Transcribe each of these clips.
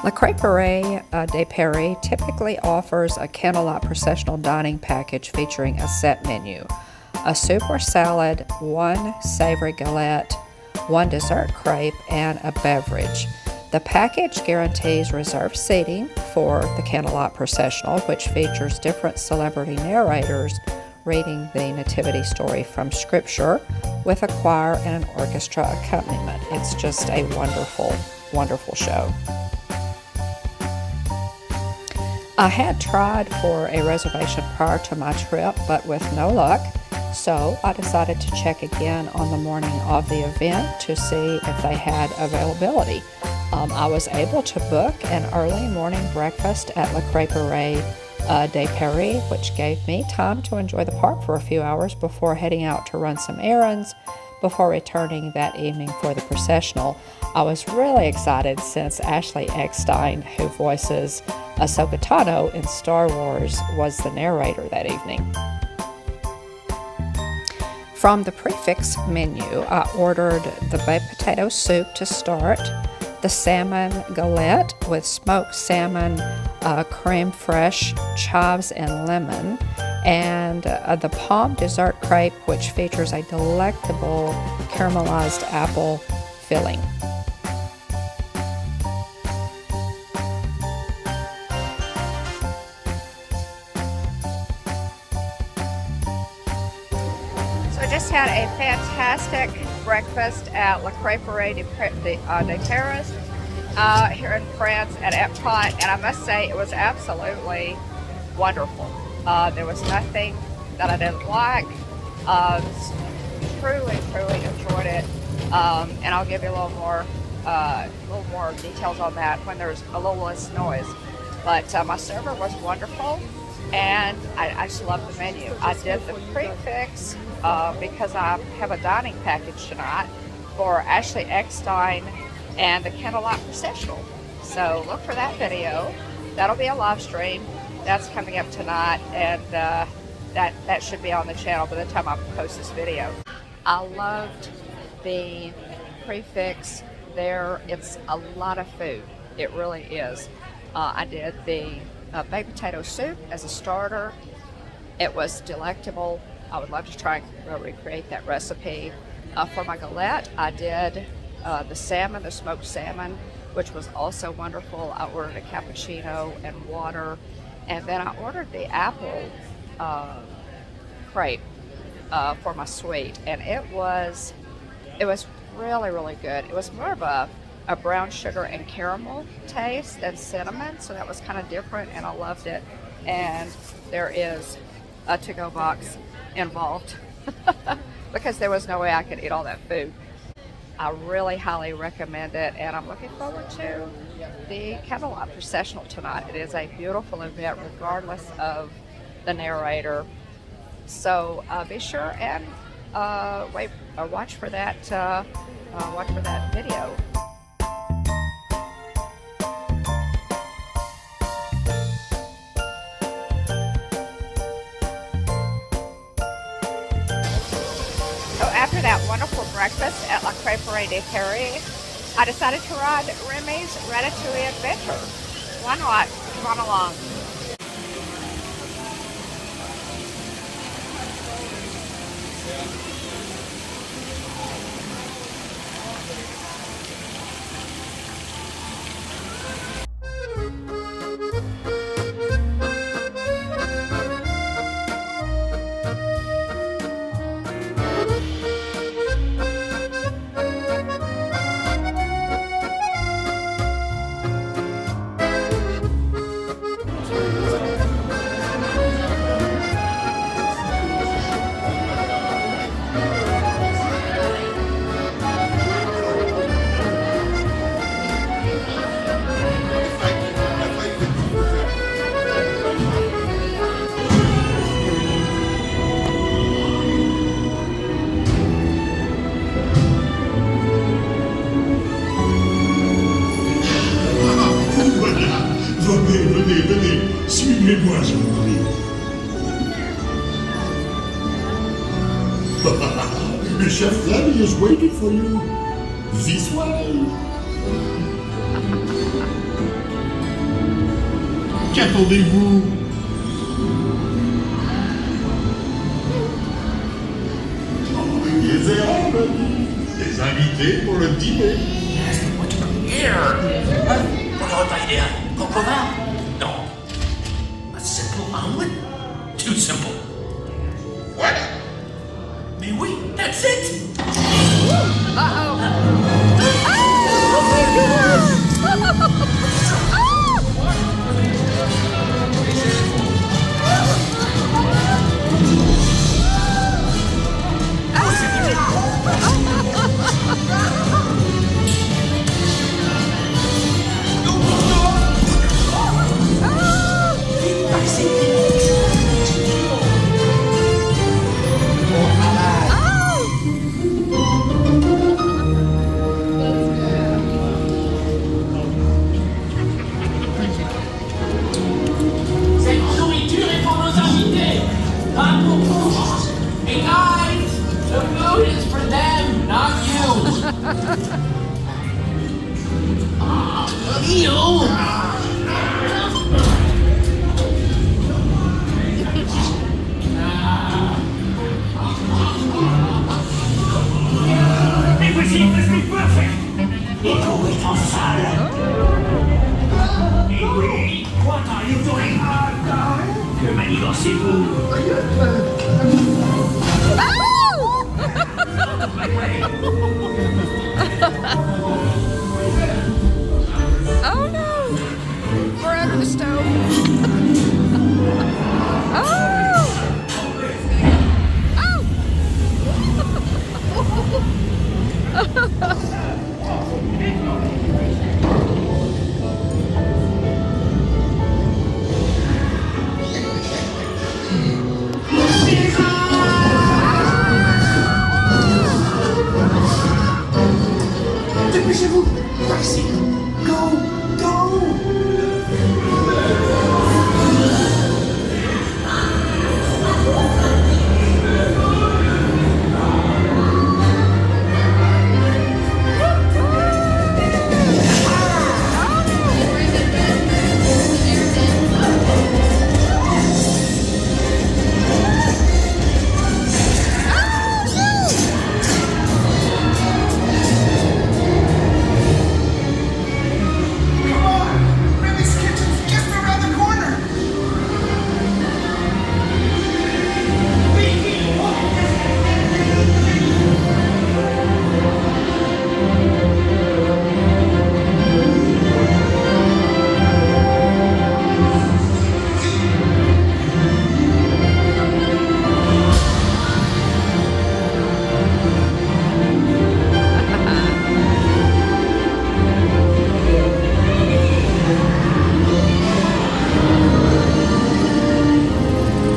La Creperie de Paris typically offers a candlelight processional dining package featuring a set menu, a soup or salad, one savory galette, one dessert crepe, and a beverage. The package guarantees reserved seating for the candlelight processional, which features different celebrity narrators reading the nativity story from scripture with a choir and an orchestra accompaniment. It's just a wonderful, wonderful show. I had tried for a reservation prior to my trip, but with no luck, so I decided to check again on the morning of the event to see if they had availability. I was able to book an early morning breakfast at La Creperie de Paris, which gave me time to enjoy the park for a few hours before heading out to run some errands before returning that evening for the processional. I was really excited since Ashley Eckstein, who voices Ahsoka Tano in Star Wars, was the narrator that evening. From the prefix menu, I ordered the baked potato soup to start, the salmon galette with smoked salmon, creme fraiche, chives, and lemon, and the pomme dessert crepe, which features a delectable caramelized apple filling. So I just had a fantastic breakfast at La Creperie de Paris here in France at EPCOT, and I must say it was absolutely wonderful. There was nothing that I didn't like. Truly enjoyed it, and I'll give you a little more details on that when there's a little less noise. But my server was wonderful, and I just loved the menu. I did the prefix because I have a dining package tonight for Ashley Eckstein and the Candlelight Processional. So look for that video. That'll be a live stream. That's coming up tonight, and that should be on the channel by the time I post this video. I loved the prefix there. It's a lot of food. It really is. I did the baked potato soup as a starter. It was delectable. I would love to try and recreate that recipe. For my galette, I did the salmon, the smoked salmon, which was also wonderful. I ordered a cappuccino and water, and then I ordered the apple crepe for my sweet, and it was really good. It was more of a brown sugar and caramel taste than cinnamon, so that was kind of different, and I loved it. And there is a to-go box involved because there was no way I could eat all that food. I really highly recommend it, and I'm looking forward to the Candlelight Processional tonight. It is a beautiful event regardless of the narrator. So be sure and watch for that video. So after that wonderful breakfast at La Creperie de Paris, I decided to ride Remy's Ratatouille adventure. Why not? Come on along. Venez, suivez-moi, je vous prie. The chef Flavie is waiting for you. This way. Qu'attendez-vous? Envoyez-les en mamie. Les invités pour le dîner. Yes, what do you hear? What about idea? Coco vin? No. A simple omelet? Too simple. What? Mais oui, that's it! Uh-oh. Oh my goodness! Cette nourriture est pour nos invités, pas pour vous. Hey guys, the food is for them, not you. You. Impossible, perfect. Echo est en salle. Et oui, what are you doing? Que manigancez-vous? Oh no! We're under the stove. Oh! Dépêchez-vous! Par ici! Go! Go! Come on! Remy's kitchen's just around the corner!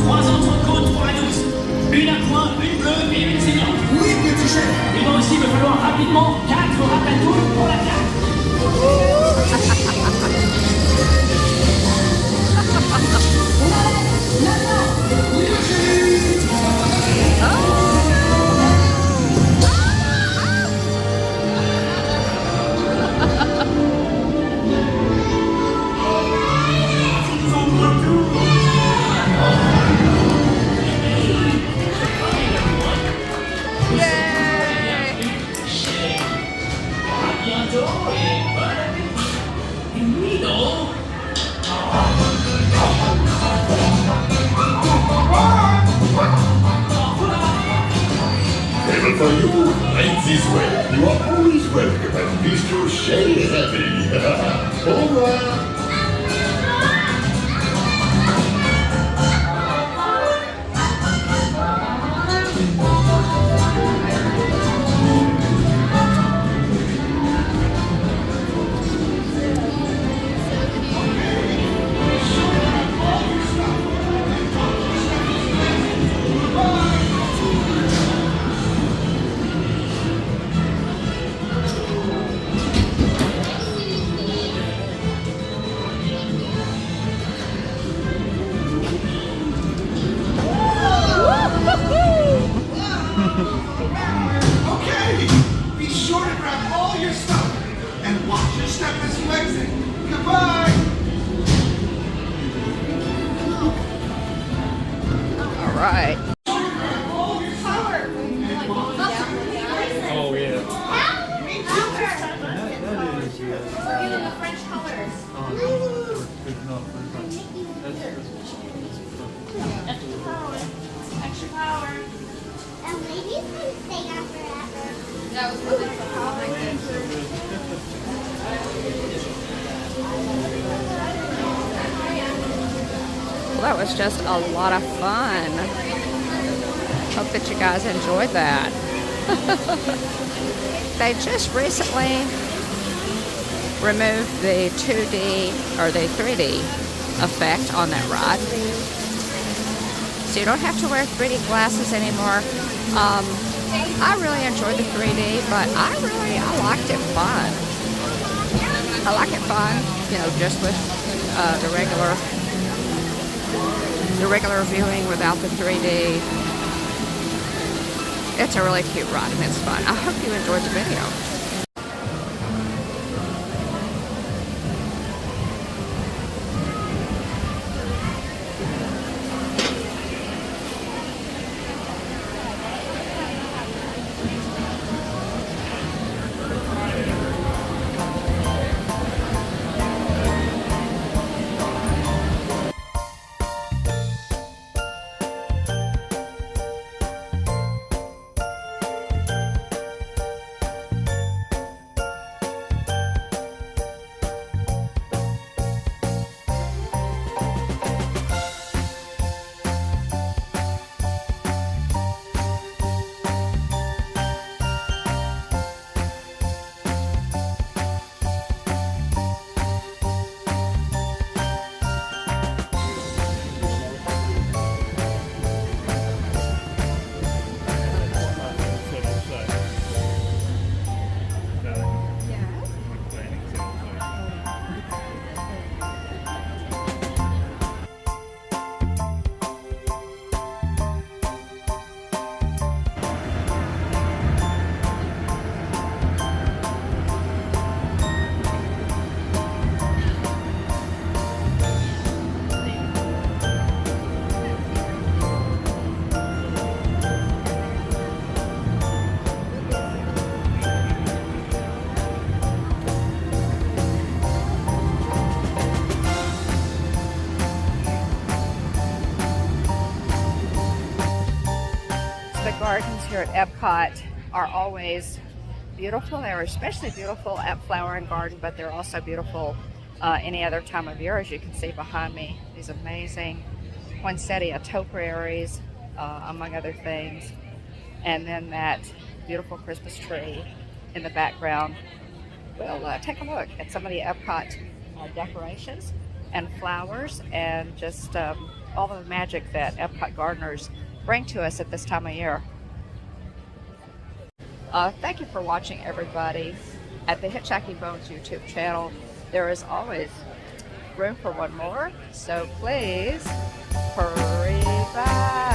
Trois entrecôtes pour la douce. Une à coin, une bleue et une saignante. Oui, petit chef! Il va aussi me falloir rapidement 4 ratatouilles pour la carte. Yay! À bientôt et bon appétit. Et oui, non? Table for you, right this way. You are always welcome at Bistro Chez Happy. Au revoir. Okay! Be sure to grab all your stuff and watch your step as you exit. Goodbye! right. Oh yeah. Extra power. And ladies can stay on forever. That was really fun. Well, that was just a lot of fun. Hope that you guys enjoyed that. They just recently removed the 2D or the 3D effect on that ride. So you don't have to wear 3D glasses anymore. I really enjoyed the 3D, but I liked it fun. I like it fun, you know, just with the regular viewing without the 3D. It's a really cute ride and it's fun. I hope you enjoyed the video. Gardens here at EPCOT are always beautiful. They're especially beautiful at Flower and Garden, but they're also beautiful any other time of year. As you can see behind me, these amazing poinsettia topiaries, among other things. And then that beautiful Christmas tree in the background. We'll take a look at some of the EPCOT decorations and flowers and just all the magic that EPCOT gardeners bring to us at this time of year. Thank you for watching, everybody, at the Hitchhiking Bones YouTube channel. There is always room for one more, so please hurry back.